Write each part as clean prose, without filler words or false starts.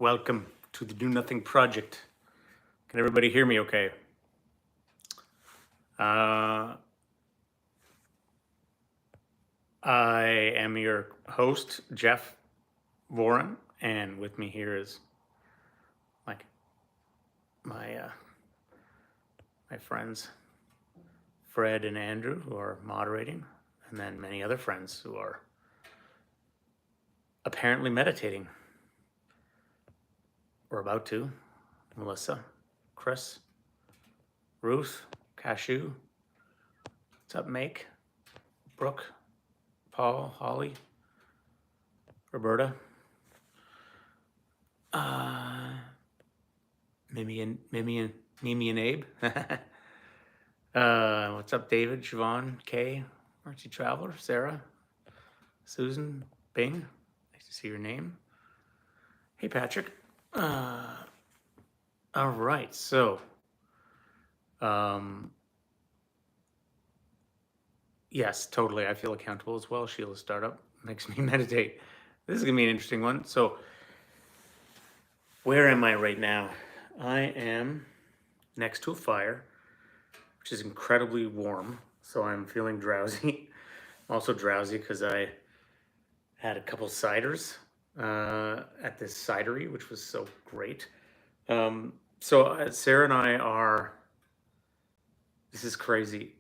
Welcome to the Do Nothing Project. Can everybody hear me okay? I am your host, Jeff Warren, and with me here is like my friends Fred and Andrew, who are moderating, and then many other friends who are apparently meditating. We're about to. Melissa, Chris, Ruth, Cashew. What's up, Make? Brooke, Paul, Holly, Roberta, Mimi and Abe. What's up, David, Siobhan, Kay, Archie Traveler, Sarah, Susan, Bing. Nice to see your name. Hey, Patrick. All right, so yes, totally. I feel accountable as well. Sheila's startup makes me meditate. This is gonna be an interesting one. So, where am I right now? I am next to a fire, which is incredibly warm. So I'm feeling drowsy. Also drowsy because I had a couple ciders at this cidery, which was so great. Sarah and I are. This is crazy.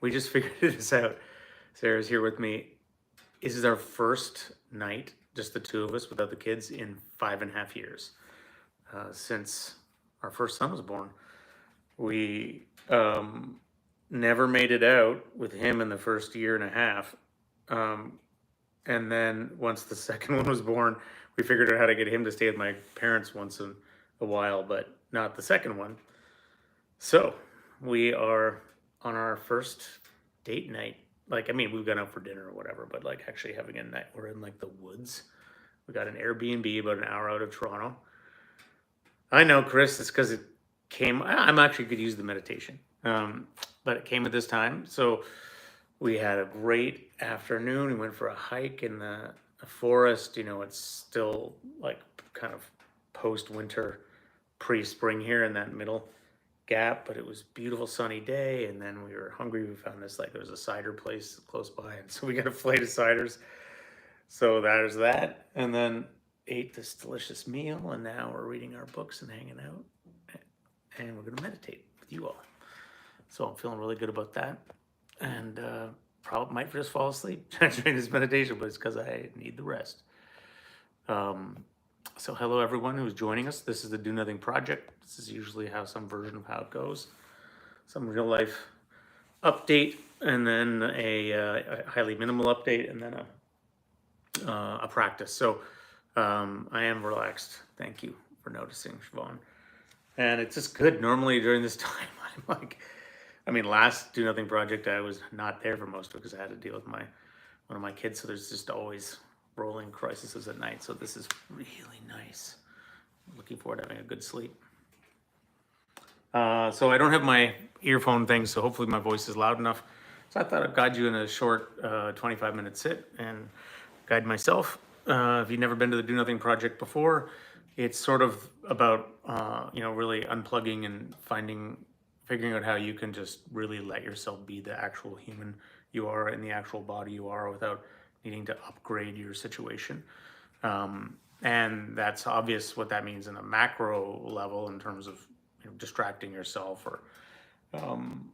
We just figured this out. Sarah's here with me. This is our first night, just the two of us without the kids, in 5.5 years. Since our first son was born. We never made it out with him in the first 1.5 years. And then once the second one was born, we figured out how to get him to stay with my parents once in a while, but not the second one. So we are on our first date night. We've gone out for dinner or whatever, but actually having a night, we're in the woods. We got an Airbnb about an hour out of Toronto. I know, Chris, it's because it came, I'm actually could use the meditation, but it came at this time. So we had a great afternoon. We went for a hike in the forest. It's still kind of post-winter, pre-spring here in that middle gap, but it was beautiful sunny day. And then we were hungry. We found this, there was a cider place close by. And so we got a flight of ciders. So there's that. And then ate this delicious meal. And now we're reading our books and hanging out. And we're going to meditate with you all. So I'm feeling really good about that. And probably might just fall asleep during this meditation, but it's because I need the rest. So hello, everyone who's joining us. This is the Do Nothing Project. This is usually some version of how it goes. Some real life update, and then a highly minimal update, and then a practice. So I am relaxed. Thank you for noticing, Siobhan. And it's just good. Normally during this time, I'm last Do Nothing Project, I was not there for most of it because I had to deal with one of my kids. So there's just always rolling crises at night. So this is really nice. I'm looking forward to having a good sleep. So I don't have my earphone thing, so hopefully my voice is loud enough. So I thought I'd guide you in a short 25-minute sit and guide myself. If you've never been to the Do Nothing Project before, it's sort of about really unplugging and figuring out how you can just really let yourself be the actual human you are in the actual body you are without needing to upgrade your situation. And that's obvious what that means in a macro level in terms of distracting yourself or kind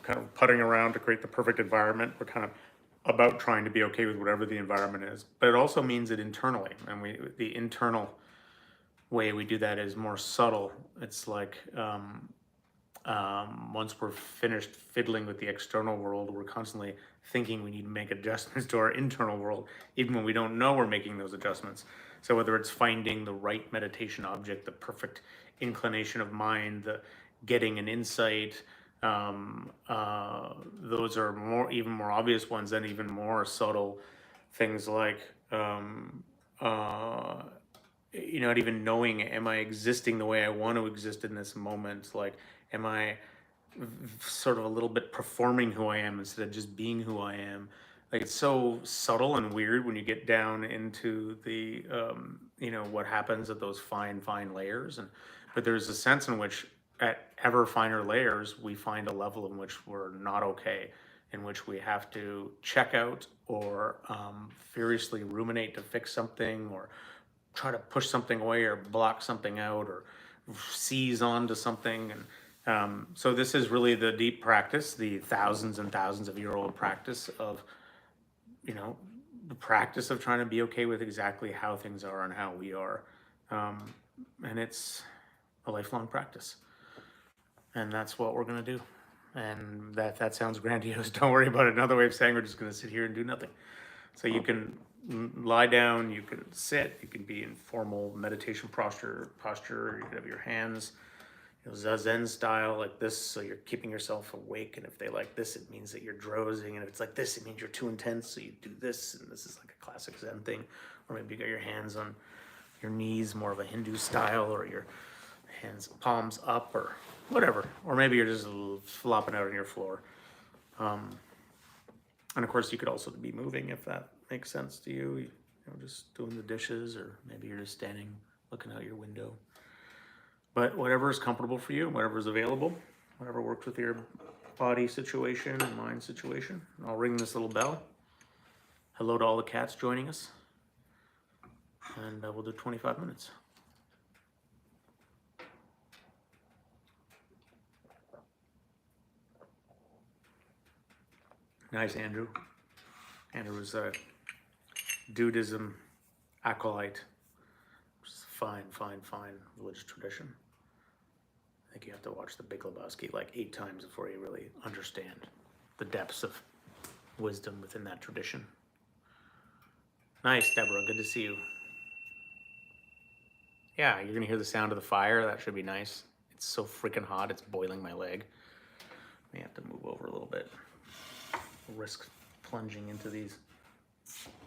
of putting around to create the perfect environment. We're kind of about trying to be okay with whatever the environment is, but it also means it internally, and the internal way we do that is more subtle. It's once we're finished fiddling with the external world, we're constantly thinking we need to make adjustments to our internal world, even when we don't know we're making those adjustments. So whether it's finding the right meditation object, the perfect inclination of mind, the getting an insight, those are even more obvious ones, and even more subtle things like not even knowing, am I existing the way I want to exist in this moment? Am I sort of a little bit performing who I am instead of just being who I am? like it's so subtle and weird when you get down into the what happens at those fine layers. And but there's a sense in which at ever finer layers we find a level in which we're not okay, in which we have to check out or furiously ruminate to fix something, or try to push something away or block something out or seize onto something. And so this is really the deep practice, the thousands and thousands of year old practice of, the practice of trying to be okay with exactly how things are and how we are. And it's a lifelong practice. And that's what we're going to do. And that sounds grandiose. Don't worry about it. Another way of saying we're just going to sit here and do nothing. So you can lie down, you can sit, you can be in formal meditation posture, you can have your hands, Zazen style like this, so you're keeping yourself awake. And if they like this, it means that you're drowsing. And if it's like this, it means you're too intense, so you do this. And this is like a classic Zen thing. Or maybe you got your hands on your knees, more of a Hindu style, or your hands, palms up, or whatever. Or maybe you're just flopping out on your floor. And of course, you could also be moving if that makes sense to you. Just doing the dishes, or maybe you're just standing looking out your window. But whatever is comfortable for you, whatever is available, whatever works with your body situation and mind situation. I'll ring this little bell. Hello to all the cats joining us. And we'll do 25 minutes. Nice, Andrew. Andrew was a Dudism acolyte, which is a fine religious tradition. I think you have to watch The Big Lebowski like 8 times before you really understand the depths of wisdom within that tradition. Nice, Deborah. Good to see you. Yeah, you're going to hear the sound of the fire. That should be nice. It's so freaking hot. It's boiling my leg. I have to move over a little bit. Risk plunging into these.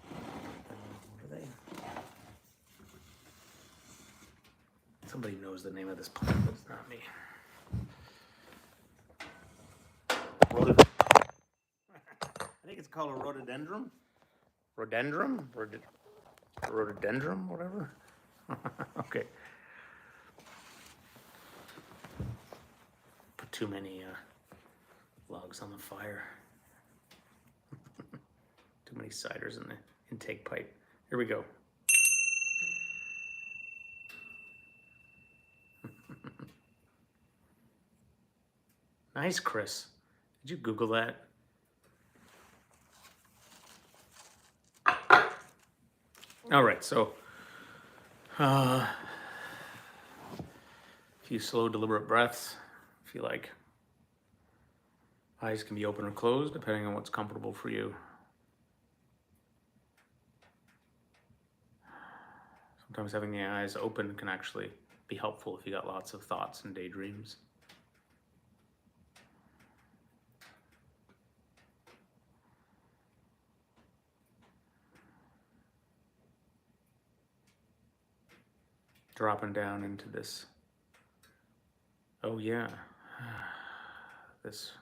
What are they? Somebody knows the name of this plant, but it's not me. I think it's called a rhododendron. Rhododendron? Rhododendron, whatever. Okay. Put too many logs on the fire. Too many ciders in the intake pipe. Here we go. Nice, Chris. Did you Google that? All right, so a few slow, deliberate breaths. If you like. Eyes can be open or closed, depending on what's comfortable for you. Sometimes having the eyes open can actually be helpful if you got lots of thoughts and daydreams. Dropping down into this, oh yeah, this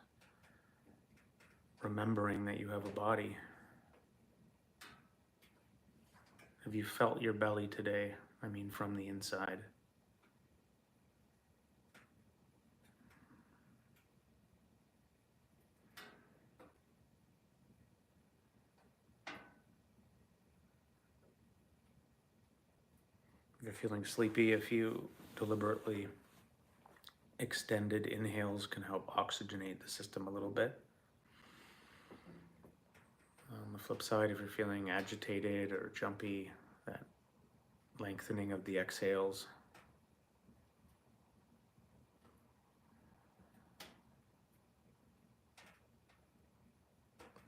remembering that you have a body. Have you felt your belly today? I mean, from the inside. If you're feeling sleepy, a few deliberately extended inhales can help oxygenate the system a little bit. On the flip side, if you're feeling agitated or jumpy, that lengthening of the exhales.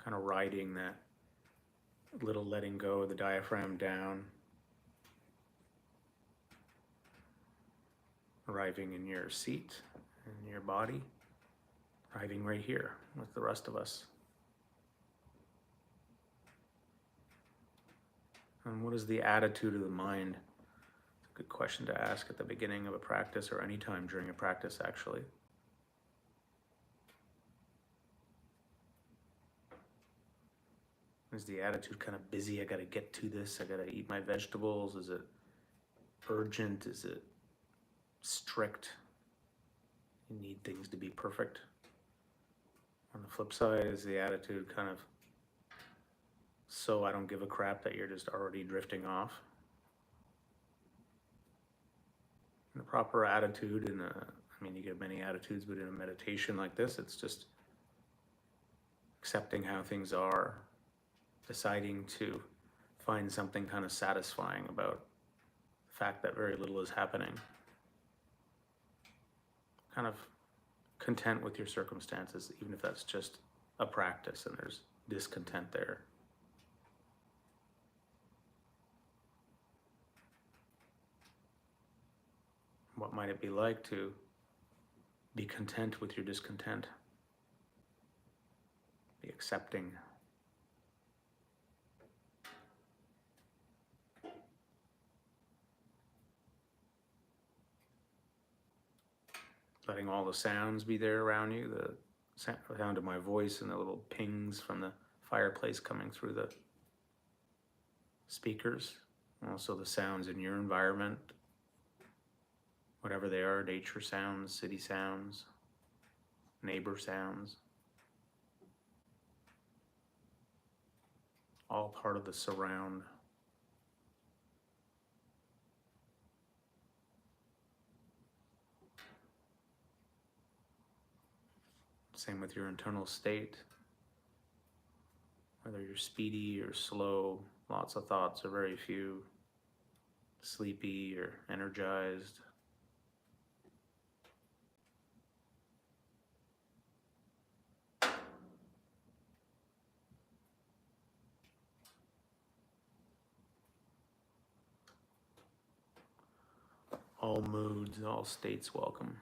Kind of riding that little letting go of the diaphragm down. Arriving in your seat, in your body, arriving right here with the rest of us. And what is the attitude of the mind? It's a good question to ask at the beginning of a practice, or any time during a practice, actually. Is the attitude kind of busy? I got to get to this. I got to eat my vegetables. Is it urgent? Is it strict? You need things to be perfect. On the flip side, is the attitude kind of so I don't give a crap that you're just already drifting off? And the proper attitude you get many attitudes, but in a meditation like this, it's just accepting how things are, deciding to find something kind of satisfying about the fact that very little is happening. Kind of content with your circumstances, even if that's just a practice and there's discontent there. What might it be like to be content with your discontent? Be accepting. Letting all the sounds be there around you, the sound of my voice and the little pings from the fireplace coming through the speakers. Also the sounds in your environment, whatever they are, nature sounds, city sounds, neighbor sounds. All part of the surround. Same with your internal state. Whether you're speedy or slow, lots of thoughts or very few, sleepy or energized. All moods, all states welcome.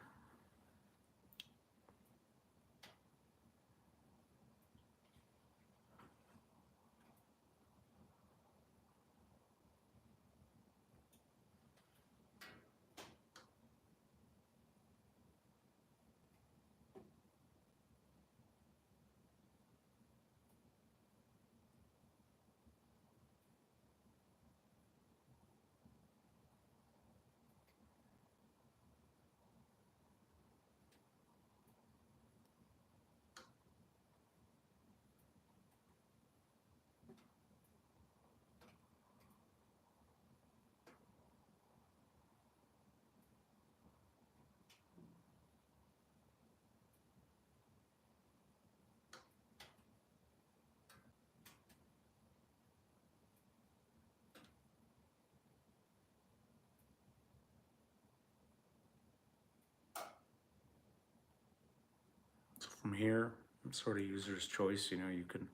So from here, it's sort of user's choice. You can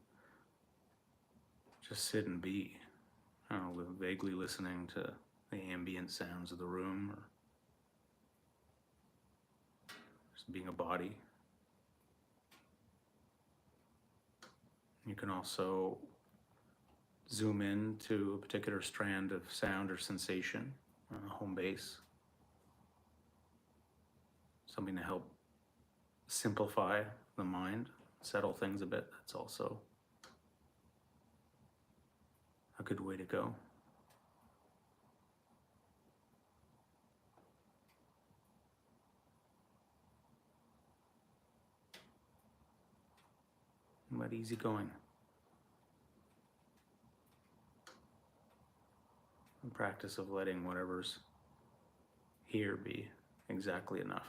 just sit and be, vaguely listening to the ambient sounds of the room, or just being a body. You can also zoom in to a particular strand of sound or sensation, home base, something to help simplify the mind, settle things a bit. That's also a good way to go. But easy going. The practice of letting whatever's here be exactly enough.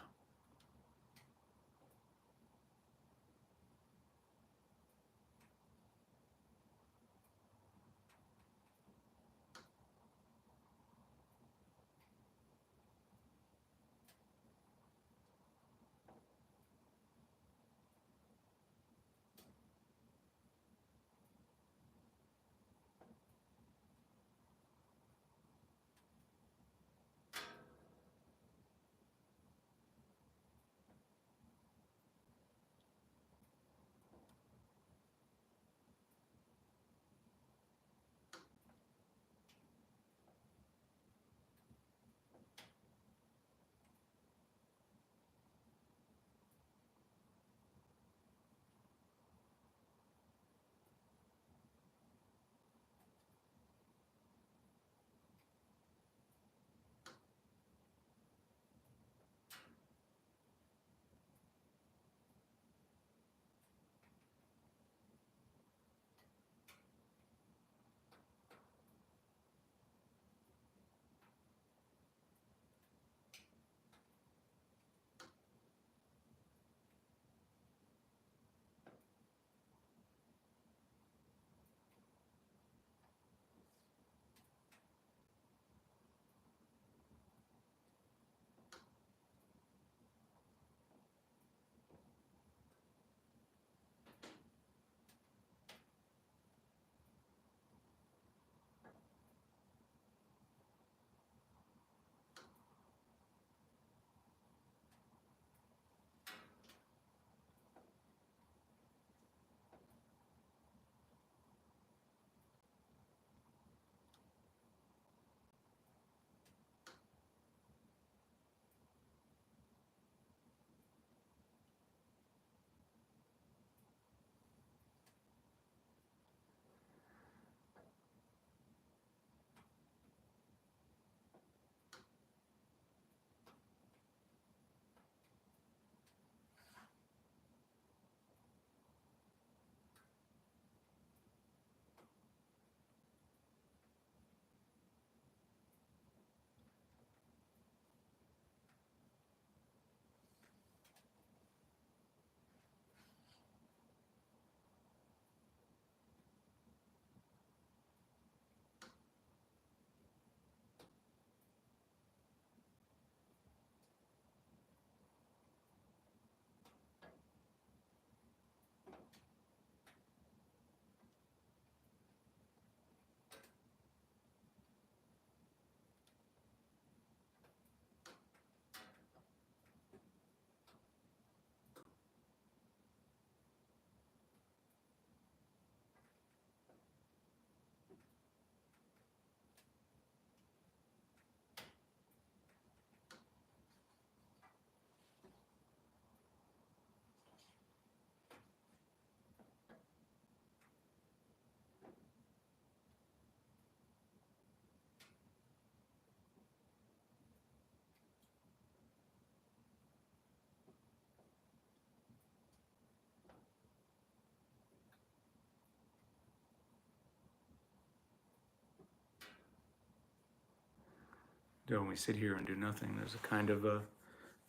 when we sit here and do nothing, there's a kind of a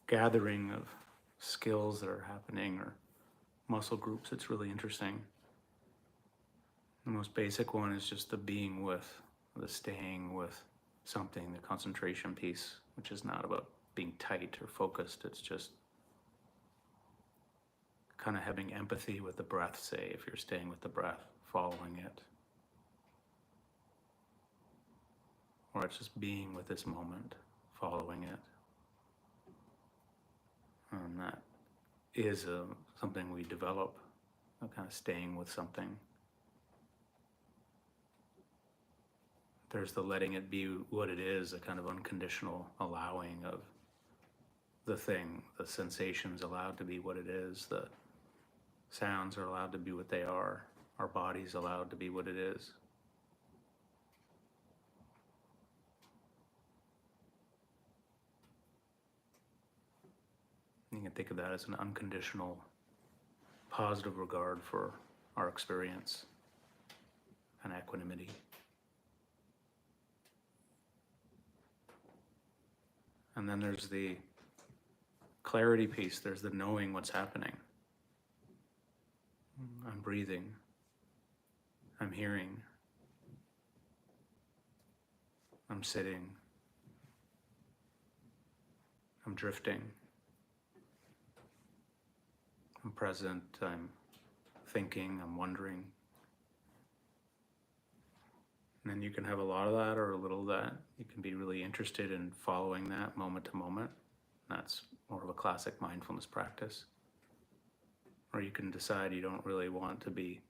gathering of skills that are happening or muscle groups. It's really interesting. The most basic one is just the being with, the staying with something, the concentration piece, which is not about being tight or focused. It's just kind of having empathy with the breath, say, if you're staying with the breath, following it. Or it's just being with this moment, following it. And that is something we develop, kind of staying with something. There's the letting it be what it is, a kind of unconditional allowing of the thing, the sensations allowed to be what it is, the sounds are allowed to be what they are, our body's allowed to be what it is. You can think of that as an unconditional, positive regard for our experience and equanimity. And then there's the clarity piece, there's the knowing what's happening. I'm breathing, I'm hearing, I'm sitting, I'm drifting, I'm present, I'm thinking, I'm wondering. And then you can have a lot of that or a little of that. You can be really interested in following that moment to moment. That's more of a classic mindfulness practice. Or you can decide you don't really want to be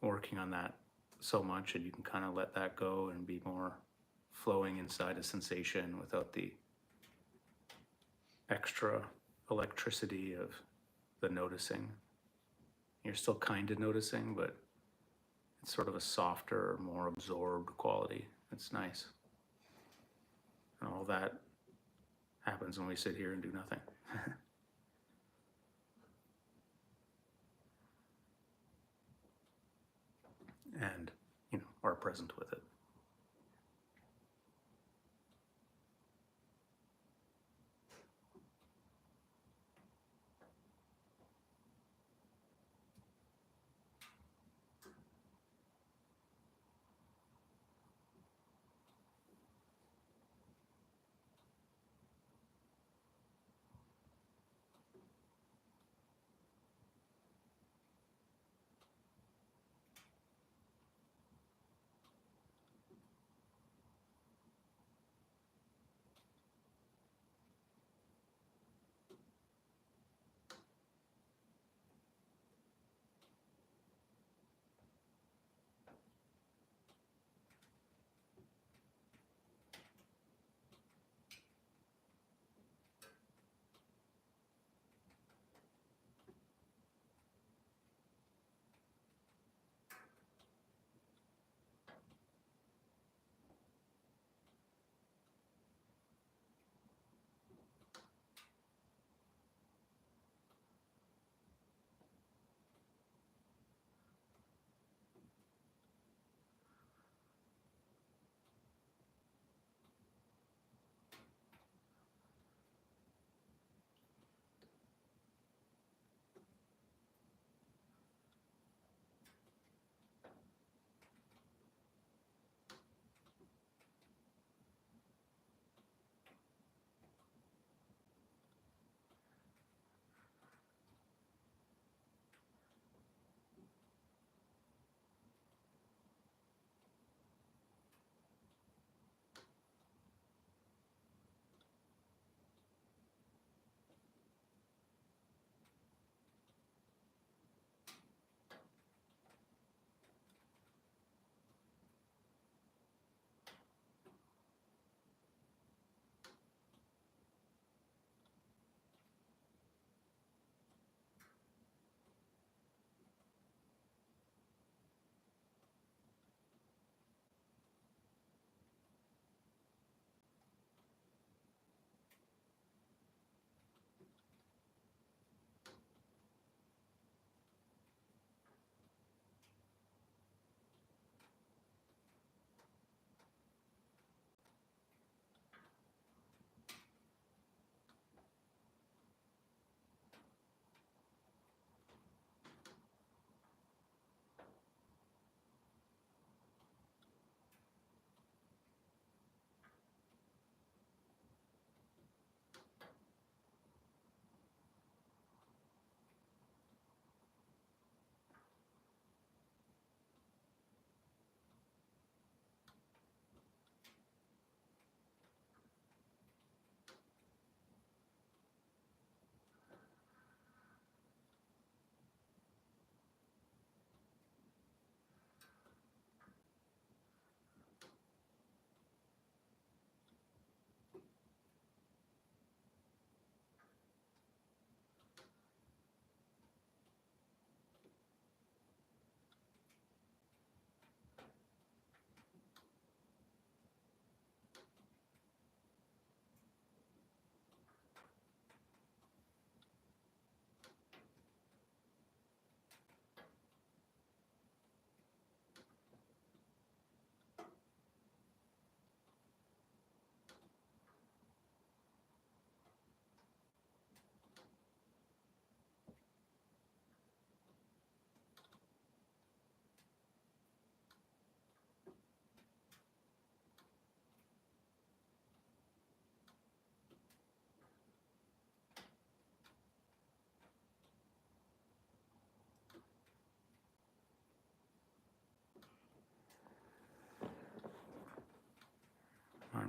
working on that so much, and you can kind of let that go and be more flowing inside a sensation without the extra electricity of the noticing. You're still kind of noticing, but it's sort of a softer, more absorbed quality. It's nice. And all that happens when we sit here and do nothing. And, are present with it.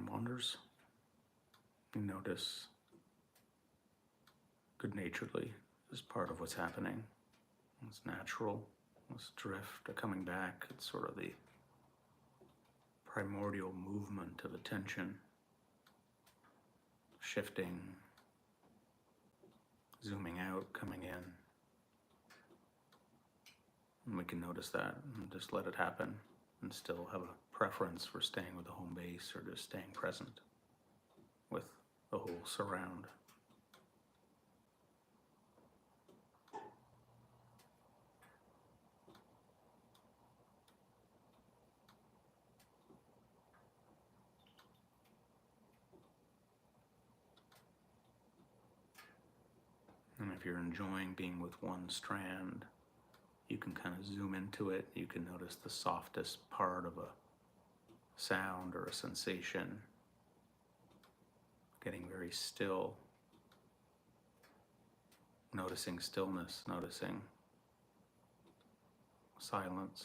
wanders, you notice good-naturedly as part of what's happening. It's natural, this drift, coming back. It's sort of the primordial movement of attention, shifting, zooming out, coming in. And we can notice that and just let it happen and still have a preference for staying with the home base or just staying present with the whole surround. And if you're enjoying being with one strand, you can kind of zoom into it. You can notice the softest part of a sound or a sensation, getting very still, noticing stillness, noticing silence,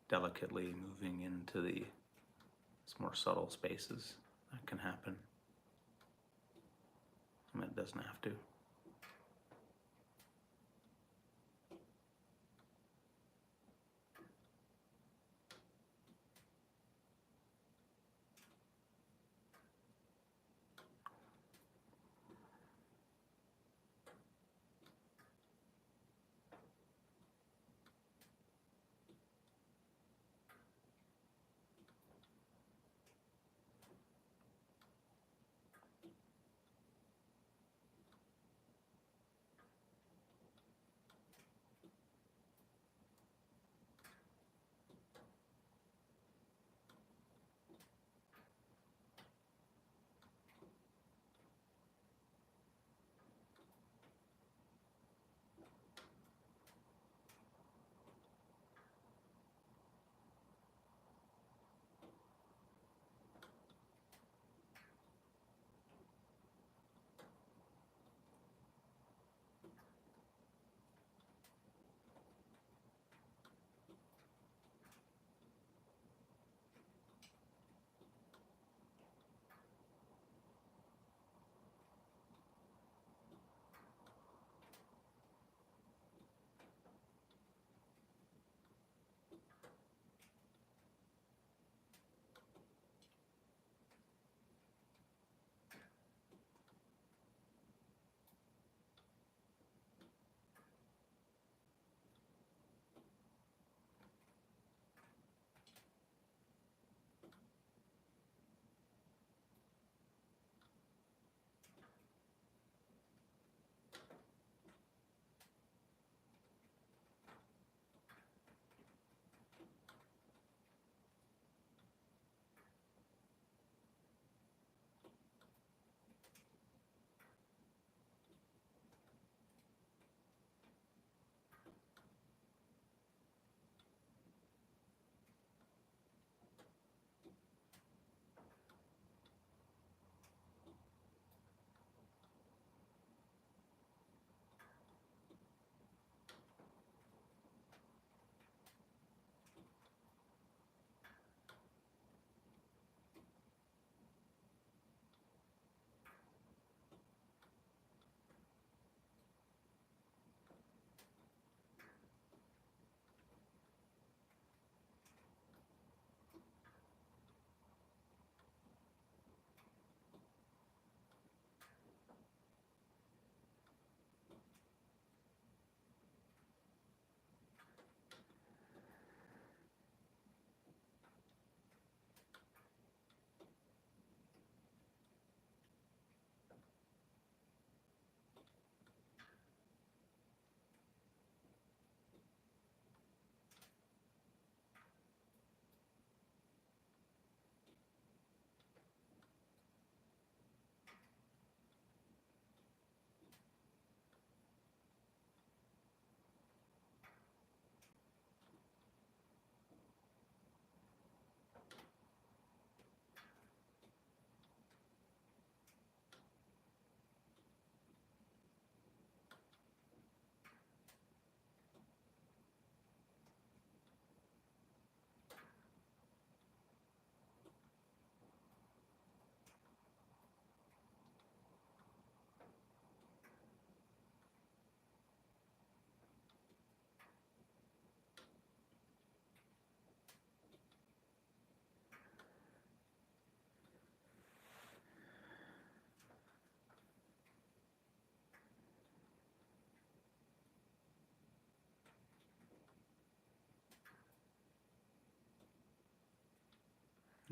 delicately moving into the more subtle spaces that can happen. And it doesn't have to.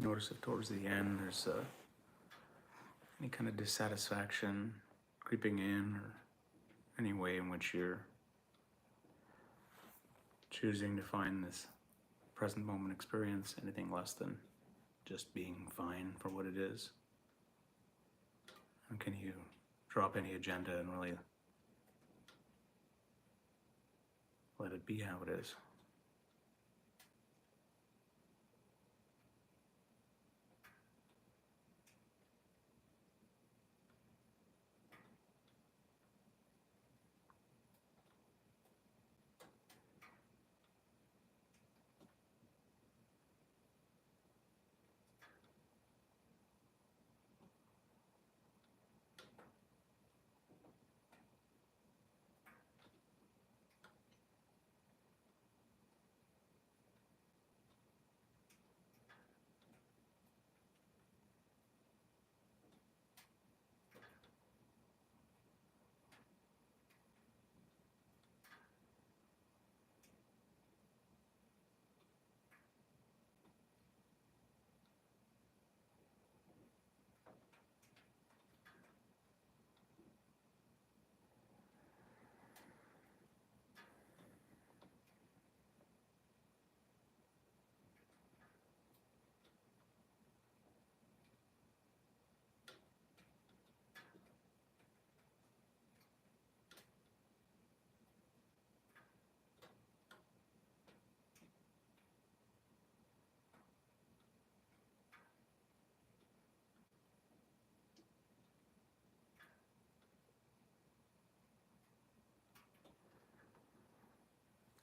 Notice if towards the end there's any kind of dissatisfaction creeping in, or any way in which you're choosing to find this present moment experience anything less than just being fine for what it is. And can you drop any agenda and really let it be how it is?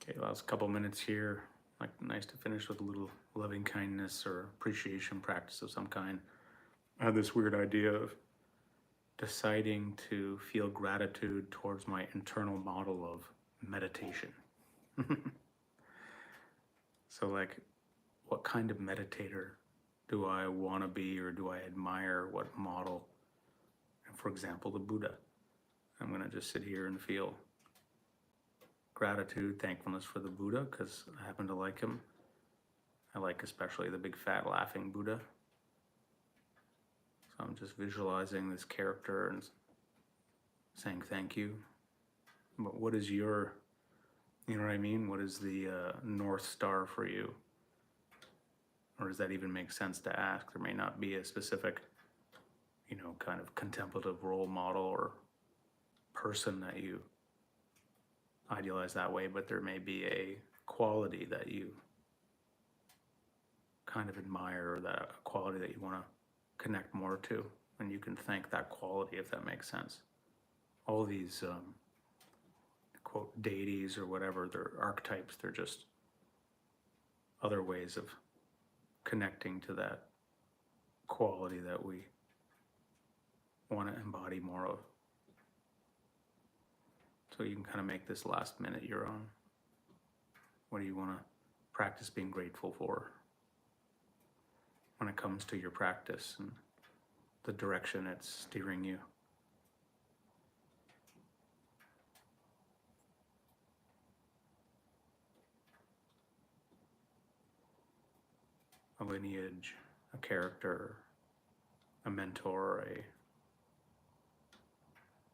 Okay, last couple minutes here. Like, nice to finish with a little loving kindness or appreciation practice of some kind. I had this weird idea of deciding to feel gratitude towards my internal model of meditation. So, like, what kind of meditator do I want to be, or do I admire? What model? And for example, the Buddha. I'm going to just sit here and feel gratitude, thankfulness for the Buddha, because I happen to like him. I like especially the big fat laughing Buddha. So I'm just visualizing this character and saying thank you. But what is your, you know what I mean? What is the North Star for you? Or does that even make sense to ask? There may not be a specific, kind of contemplative role model or person that you idealize that way, but there may be a quality that you kind of admire, or that a quality that you want to connect more to, and you can thank that quality, if that makes sense. All these quote deities or whatever, they're archetypes, they're just other ways of connecting to that quality that we want to embody more of. So you can kind of make this last minute your own. What do you want to practice being grateful for when it comes to your practice and the direction it's steering you? A lineage, a character, a mentor, a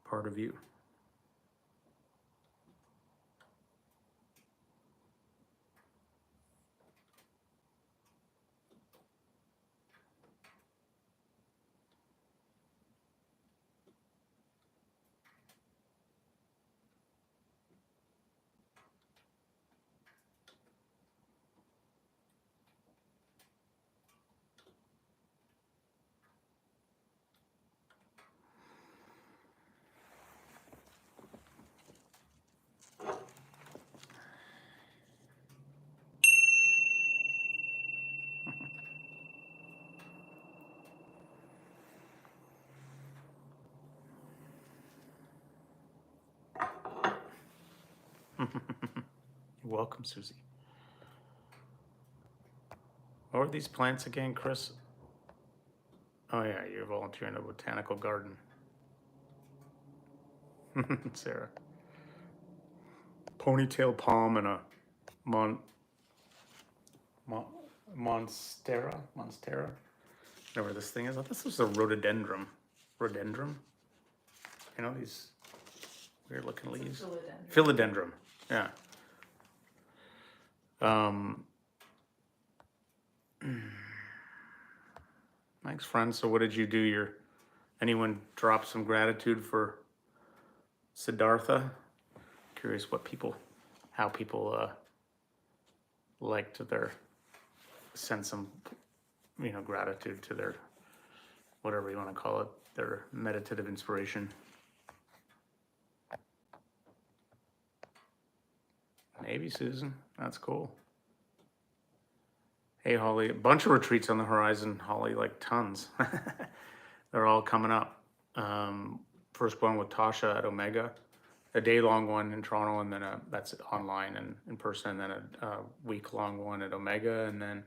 part of you. You're welcome, Susie. What are these plants again, Chris? Oh yeah, you're volunteering in a botanical garden. Sarah. Ponytail palm and a Monstera, whatever this thing is. I thought this was a rhododendron. Rhododendron? You know, these weird looking leaves. Philodendron. Yeah. Thanks, friend. So what did you do? Anyone drop some gratitude for Siddhartha? Curious how people like to send some, gratitude to their, whatever you want to call it, their meditative inspiration. Maybe, Susan. That's cool. Hey, Holly. A bunch of retreats on the horizon, Holly, like tons. They're all coming up. First one with Tasha at Omega, a day-long one in Toronto, and then that's online and in person, and then a week-long one at Omega, and then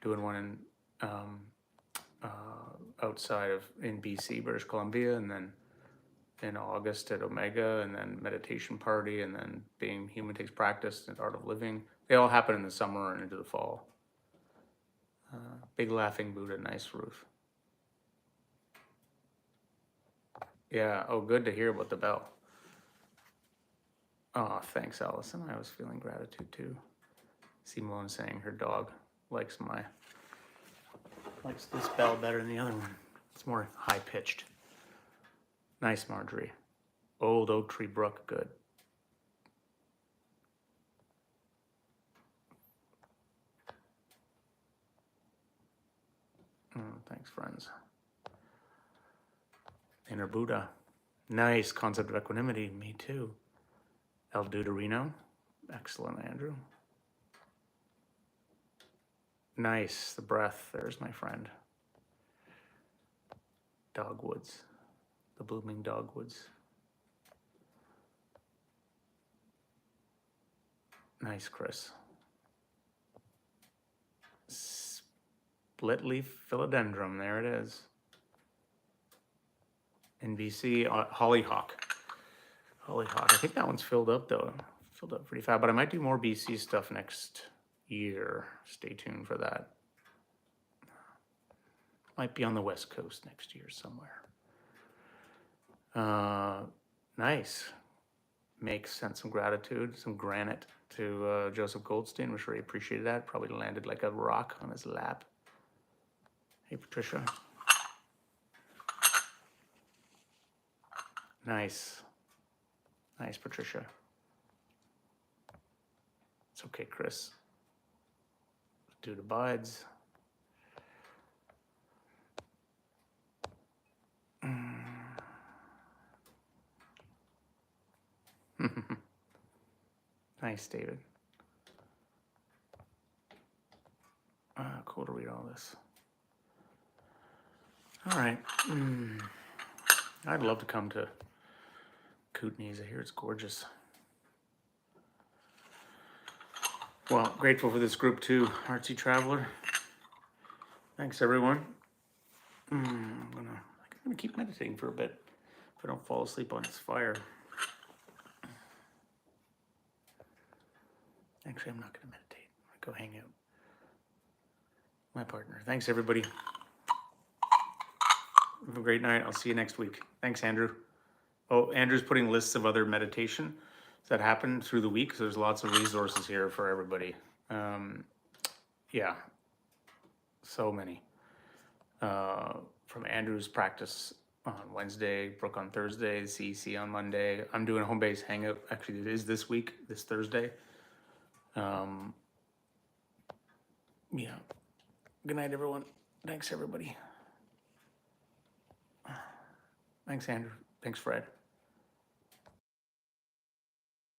doing one outside in BC, British Columbia, and then in August at Omega, and then meditation party, and then Being Human Takes Practice and Art of Living. They all happen in the summer and into the fall. Big Laughing Buddha, nice, Ruth. Yeah, oh, good to hear about the bell. Oh, thanks, Allison. I was feeling gratitude too. Simone saying her dog likes this bell better than the other one. It's more high-pitched. Nice, Marjorie. Old Oak Tree Brook, good. Thanks, friends. Inner Buddha. Nice concept of equanimity. Me too. El Deuterino. Excellent, Andrew. Nice. The breath. There's my friend. Dogwoods. The blooming dogwoods. Nice, Chris. Split leaf philodendron. There it is. In BC, hollyhock. Hollyhock. I think that one's filled up though. Filled up pretty fast, but I might do more BC stuff next year. Stay tuned for that. Might be on the West Coast next year somewhere. Nice. Sent some gratitude, some granite to Joseph Goldstein. I'm sure he appreciated that. Probably landed like a rock on his lap. Hey, Patricia. Nice. Nice, Patricia. It's okay, Chris. Dude abides. Nice, David. Cool to read all this. All right. I'd love to come to Kootenays. I hear it's gorgeous. Well, grateful for this group too, Artsy Traveler. Thanks, everyone. I'm gonna keep meditating for a bit if I don't fall asleep on this fire. Actually, I'm not gonna meditate. I'm gonna go hang out. My partner. Thanks, everybody. Have a great night. I'll see you next week. Thanks, Andrew. Oh, Andrew's putting lists of other meditation that happen through the week. So there's lots of resources here for everybody. Yeah, so many. From Andrew's practice on Wednesday, Brooke on Thursday, CEC on Monday. I'm doing a home base hangout. Actually, it is this week, this Thursday. Yeah. Good night, everyone. Thanks, everybody. Thanks, Andrew. Thanks, Fred.